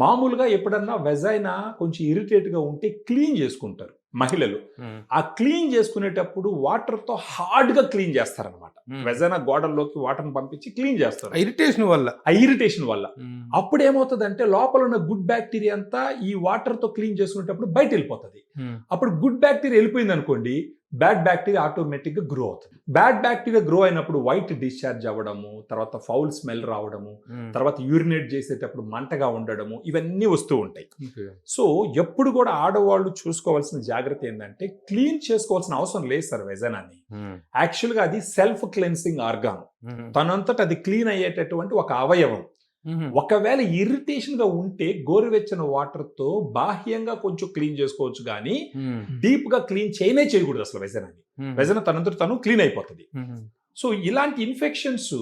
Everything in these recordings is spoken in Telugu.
మామూలుగా ఎప్పుడన్నా వెజైనా కొంచెం ఇరిటేట్గా ఉంటే క్లీన్ చేసుకుంటారు మహిళలు. ఆ క్లీన్ చేసుకునేటప్పుడు వాటర్తో హార్డ్గా క్లీన్ చేస్తారనమాట. వెజైనా గోడల్లోకి వాటర్ని పంపించి క్లీన్ చేస్తారు ఇరిటేషన్ వల్ల. అప్పుడు ఏమవుతుందంటే లోపల ఉన్న గుడ్ బ్యాక్టీరియా అంతా ఈ వాటర్తో క్లీన్ చేసుకునేటప్పుడు బయట వెళ్ళిపోతుంది. అప్పుడు గుడ్ బ్యాక్టీరియా వెళ్ళిపోయింది అనుకోండి, బ్యాడ్ బ్యాక్టీరియా ఆటోమేటిక్గా గ్రో అవుతుంది. బ్యాడ్ బ్యాక్టీరియా గ్రో అయినప్పుడు వైట్ డిశ్చార్జ్ అవ్వడము, తర్వాత ఫౌల్ స్మెల్ రావడము, తర్వాత యూరినేట్ చేసేటప్పుడు మంటగా ఉండడము, ఇవన్నీ వస్తూ ఉంటాయి. సో ఎప్పుడు కూడా ఆడవాళ్ళు చూసుకోవాల్సిన జాగ్రత్త ఏంటంటే క్లీన్ చేసుకోవాల్సిన అవసరం లేదు సార్ వెజైనాని. యాక్చువల్గా అది సెల్ఫ్ క్లెన్సింగ్ ఆర్గాన్, తనంతట అది క్లీన్ అయ్యేటటువంటి ఒక అవయవం. ఒకవేళ ఇరిటేషన్ గా ఉంటే గోరువెచ్చని వాటర్ తో బాహ్యంగా కొంచెం క్లీన్ చేసుకోవచ్చు, కానీ డీప్ గా క్లీన్ చేయకూడదు అసలు వెజైనాని. వెజైనా తనంతట తను క్లీన్ అయిపోతుంది. సో ఇలాంటి ఇన్ఫెక్షన్స్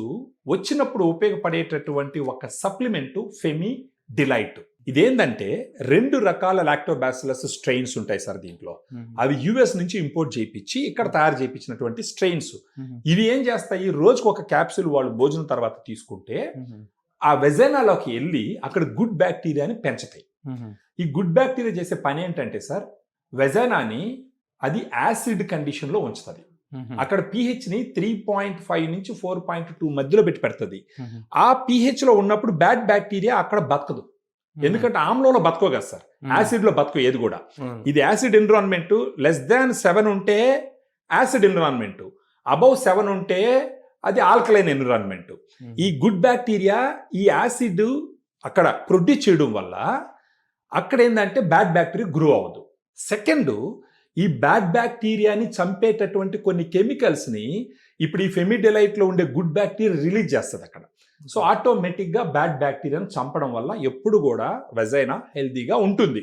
వచ్చినప్పుడు ఉపయోగపడేటటువంటి ఒక సప్లిమెంట్ ఫెమి డిలైట్. ఇదేంటంటే 2 రకాల లాక్టోబాసిల్లస్ స్ట్రెయిన్స్ ఉంటాయి సార్ దీంట్లో. అవి యుఎస్ నుంచి ఇంపోర్ట్ చేయించి ఇక్కడ తయారు చేయించినటువంటి స్ట్రెయిన్స్. ఇవి ఏం చేస్తాయి, రోజుకు ఒక క్యాప్సూల్ వాళ్ళు భోజనం తర్వాత తీసుకుంటే ఆ వెజైనాలోకి వెళ్ళి అక్కడ గుడ్ బ్యాక్టీరియాని పెంచుతాయి. ఈ గుడ్ బ్యాక్టీరియా చేసే పని ఏంటంటే సార్, వెజైనాని అది యాసిడ్ కండిషన్లో ఉంచుతుంది. అక్కడ pHని 3.5 నుంచి 4.2 మధ్యలో పెడుతుంది. ఆ pH లో ఉన్నప్పుడు బ్యాడ్ బ్యాక్టీరియా అక్కడ బతకదు. ఎందుకంటే ఆమ్లంలో బతకో కదా సార్, యాసిడ్లో బతకో ఏది కూడా. ఇది యాసిడ్ ఎన్విరాన్మెంట్. <7 ఉంటే యాసిడ్ ఎన్విరాన్మెంట్, అబౌవ్ 7 ఉంటే అది ఆల్కలైన్ ఎన్విరాన్మెంట్. ఈ గుడ్ బ్యాక్టీరియా ఈ యాసిడ్ అక్కడ ప్రొడ్యూస్ చేయడం వల్ల అక్కడ ఏంటంటే బ్యాడ్ బ్యాక్టీరియా గ్రో అవ్వదు. సెకండ్, ఈ బ్యాడ్ బ్యాక్టీరియాని చంపేటటువంటి కొన్ని కెమికల్స్ని ఇప్పుడు ఈ ఫెమిడిలైట్లో ఉండే గుడ్ బ్యాక్టీరియా రిలీజ్ చేస్తుంది అక్కడ. సో ఆటోమేటిక్గా బ్యాడ్ బ్యాక్టీరియాని చంపడం వల్ల ఎప్పుడు కూడా వెజైనా హెల్తీగా ఉంటుంది.